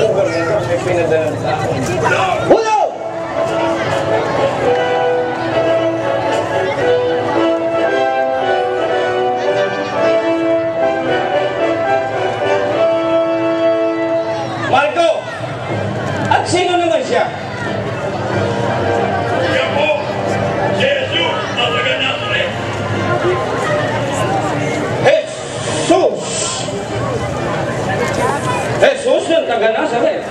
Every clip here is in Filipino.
ganito, may pinadalang tao. Hulo! Marco! At sino naman siya? Siya po, si Jesus na taga Nazaret. Jesus! Jesus ng taga Nazaret.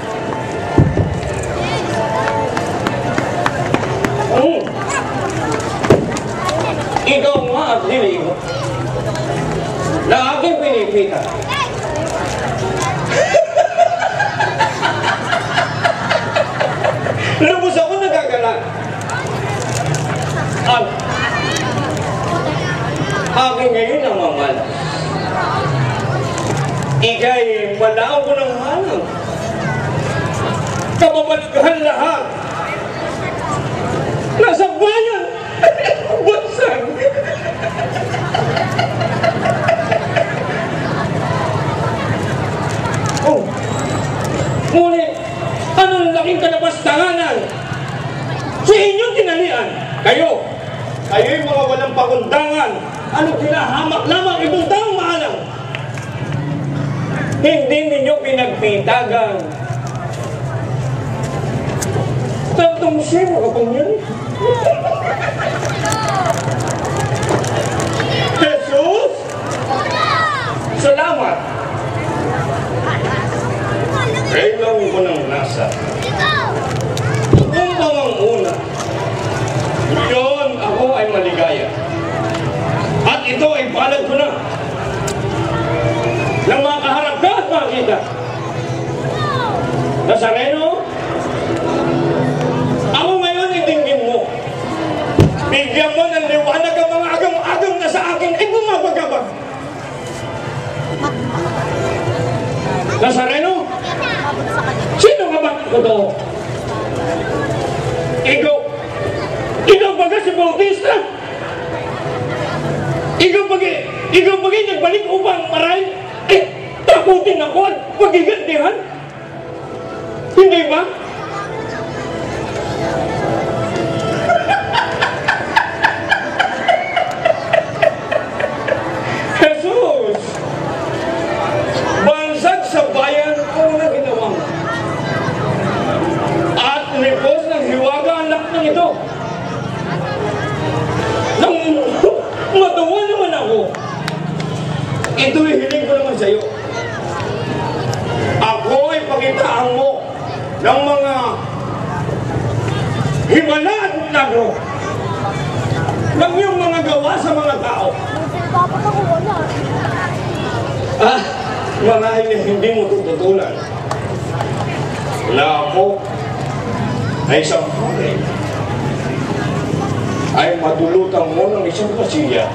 Ikaw nga at dilig na aking pinipita. Lubos ako nagagalang. At aking ngayon ang mamalas. Ika'y malao ko ng hanang. Kababalaghan lahat. Nasa bayan. Basag. Oh. Ngunit, anong laking kalabastanganan? Si inyong tinalian. Kayo'y mga walang pakundangan. Anong tinahamak lamang ibang taong maalam? Hindi ninyo pinagpitagan. Tantong siya makapangyari. Jesus! Salamat! Kailang ko ng nasa. Upang ang una, yun ako ay maligaya. At ito ay palad ko na. Nang makaharap ka at makita. Nazareno, ako ngayon itinggin mo. Bigyan mo ng liwanag ang mga agam-agam na sa akin ay bumabagabag. Nazareno, sino nga ba ito? Ikaw baga si Bautista? Ikaw bagay nagbalik upang maray? Takutin ako at magigantihan? Hindi ba? Jesus! Bansag sa bayan ko na ginawa mo. At nipos ng hiwaga ang laknang ito. Nang matawa naman ako, ito'y hiling ko naman sa'yo. Ako ay pakitaan mo ng mga himala at nagro ng iyong mga gawa sa mga tao. Marahil na hindi mo tututulan. Wala ako ay isang pare ay madulutan mo ng isang pasilya.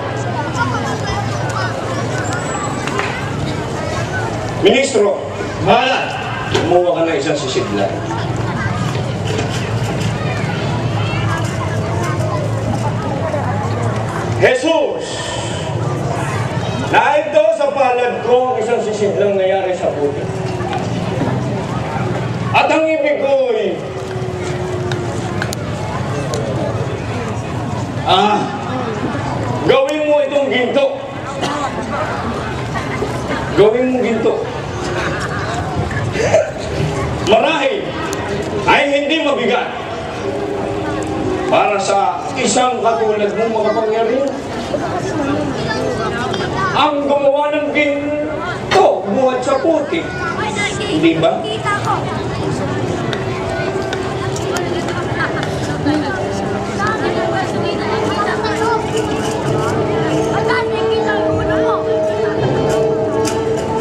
Ministro, mahala, kumuha ka na isang sisidlan. Jesus! Naito sa palad ko ang isang sisidlang nangyari sa puti. At ang ibig ko'y gawin mo itong ginto. Gawin mo ginto. Marahil ay hindi mabigat para sa isang katulad mong makapangyarihan. Ang gumawa ng ginto buhat sa puti. Hindi ba?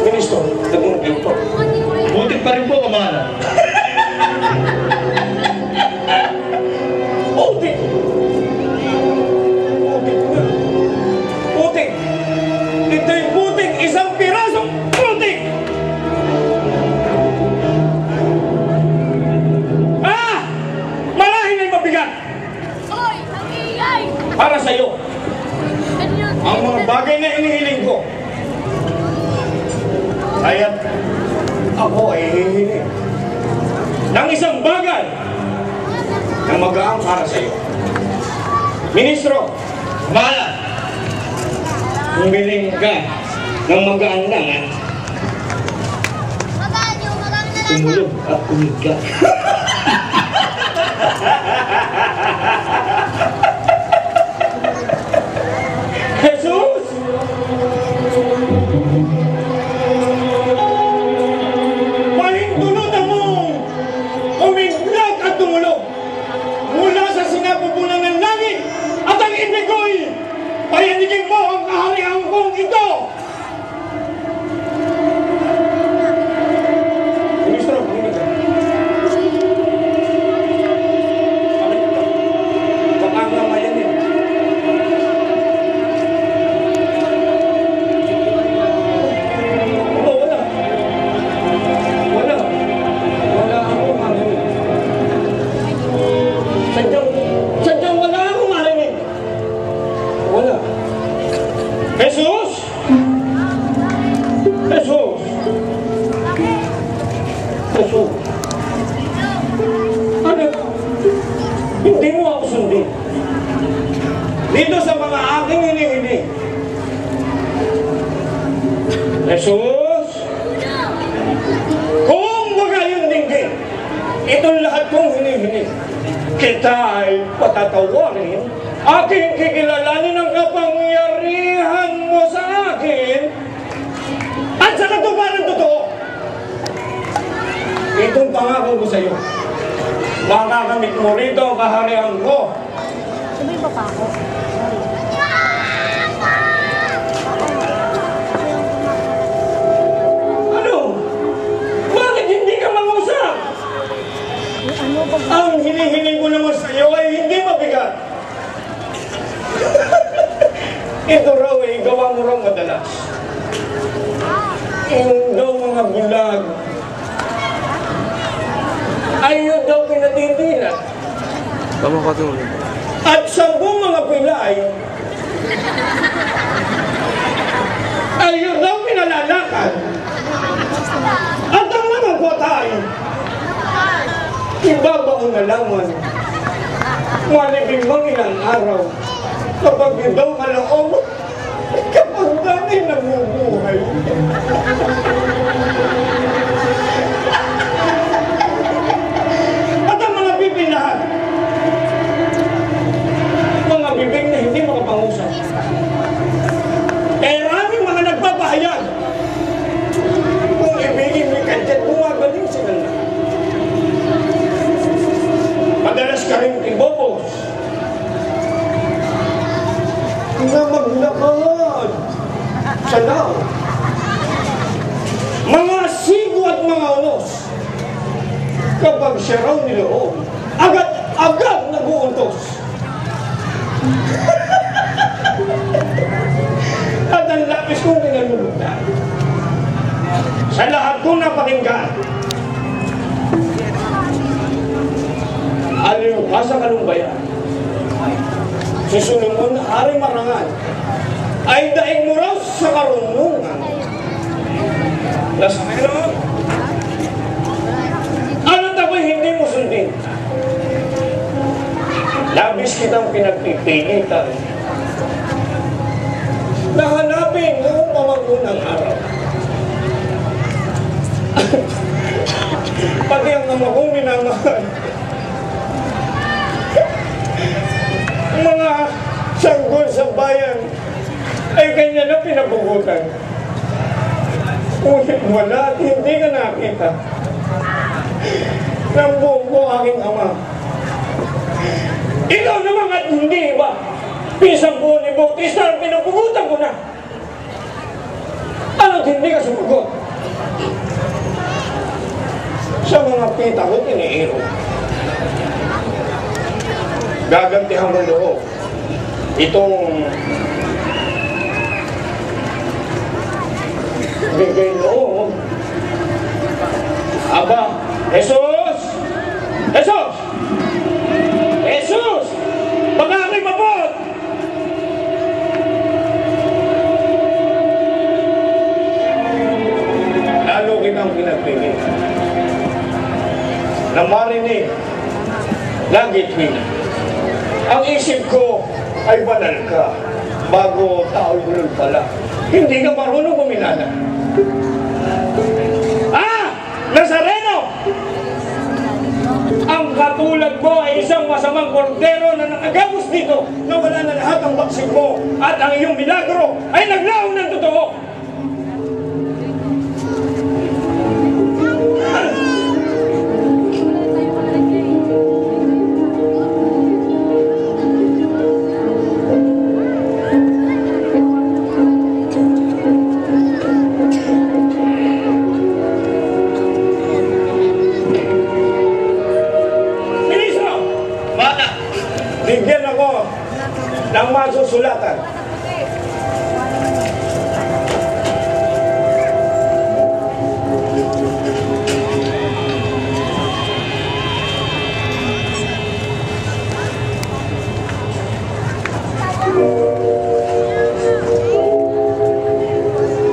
Ministro, nagmong ginto. Buti pa rin po, kamala. Putik! Putik na. Putik! Ito'y putik! Isang pirasong putik! Marahil ay mabigat! Para sa'yo, ang mga bagay na inihiling ko, kaya't ako ay hihiling. ng isang bagay na magaang para sa iyo. Ministro, Bahala. humiling ka ng magaan lang, ha? Tumulog at umiga. Jesus! Palindulutan mo umiglag at tumulog mula sa sinapupunan ng langit at ang ibig ko'y payanigin mo ang kaharian kong ito! Ministro, makinig ka. Makinig ka. Baka nga mayan eh. Oh, wala. Wala. Wala akong marinig. Sadyang wala akong marinig. Wala. Jesus! Jesus! Jesus! Ano? Hindi mo ako sundin. Dito sa mga aking hinihiling. Jesus! Kung magayon dinggin, itong lahat kong hinihiling, kita ay patatawarin, aking kikilalanin ang kapangyarihan mo sa akin, at sa katuparan totoo. Itong pangako ko sa iyo, makakamit mo rito ang kaharian ko. Sabi ba pa ako? Ano? Bakit hindi ka mangusap? Ano ba? Ang hinihiling ko naman sa iyo ay hindi mabigat. Ito raw ay gawa mo raw madalas. Yung daw mga bulag ay yun daw pinatitinat. Tama ka ito. At 10 mga pilay ay yun daw pinalalakad. At ang mga patay ibabaon na lamang malibing mang ilang araw kapag yun daw kalaong kapag dati nabubuhay. At ang mga bibig lahat, mga bibig na hindi makapangusap. Kaya maraming mga nagpapahayag. Kung ibigin mo kadyan, bumagaling sila na. Madalas ka rin ibobos na maglakad sa lao. Mga sigo at mga unos, kapag siya raw niloob, agad nag-uuntos. At ang lapis kong pinalulutan, sa lahat kong napakinggan, aliw ka sa kalumbayan, susunod mo na hari marangal, ay daig mo raw sa karunungan. Nasa meron, ano tapo'y hindi mo sundin? Labis kitang pinagpipilitan na hanapin noong pamagunang araw. Pati ang ama kong minamahal, mga sanggol sa bayan ay kanya na pinabugutan. Ngunit wala at hindi ka nakita ng buong ko aking ama. Ikaw naman at hindi iba. Pisang buo ni Bautista ang pinabugutan ko na. Ano't hindi ka sumagot? Sa mga pita ko tiniiro. Gagantihan mo loob. Itong bigay loob. Aba, Jesus! Jesus! Jesus! Baka ako'y mabot! Lalo kitang pinagpili. na marinig langit hina. Ang isip ko ay banal ka bago tao bulol pala. Hindi ka marunong kumilala. Nazareno! Ang katulad mo ay isang masamang kordero na nakagabos dito na wala na lahat ang baksig mo at ang iyong milagro ay naglaong ng totoo. Bigyan ako ng masusulatan.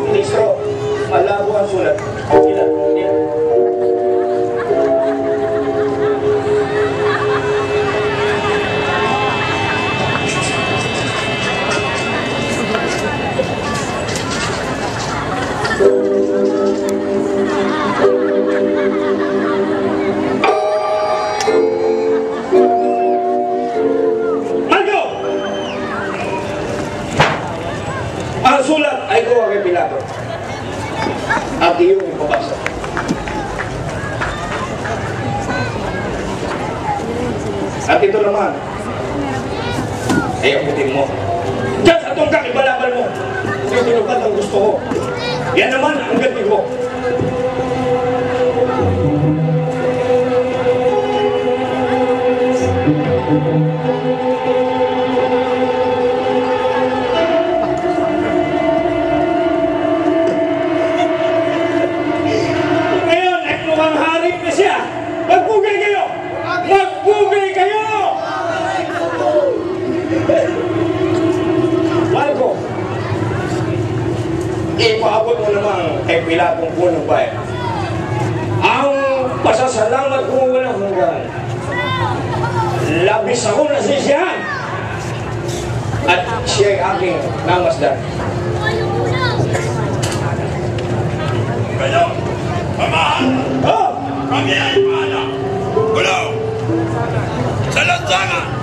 Ministro, malabo ang sulat. Ilan? Ang sulat ay kuha kay Pilato at iyong ipabasa. At ito naman ay aputin mo. Diyan sa tungkang ibalabal mo. Tinutunugan ang gusto ko. Yan naman ang ganti ko. Magbugay kayo! Magbugay kayo! Marco, ipaabot mo naman kay Pilatong punong bayan ang pasasalamat kong walang hanggan. Labis ako nasisiyahan at siya ay aking namasdan. Kayo, pamahan! Oh! Kami ay pahala! Gulaw! Sa lansangan!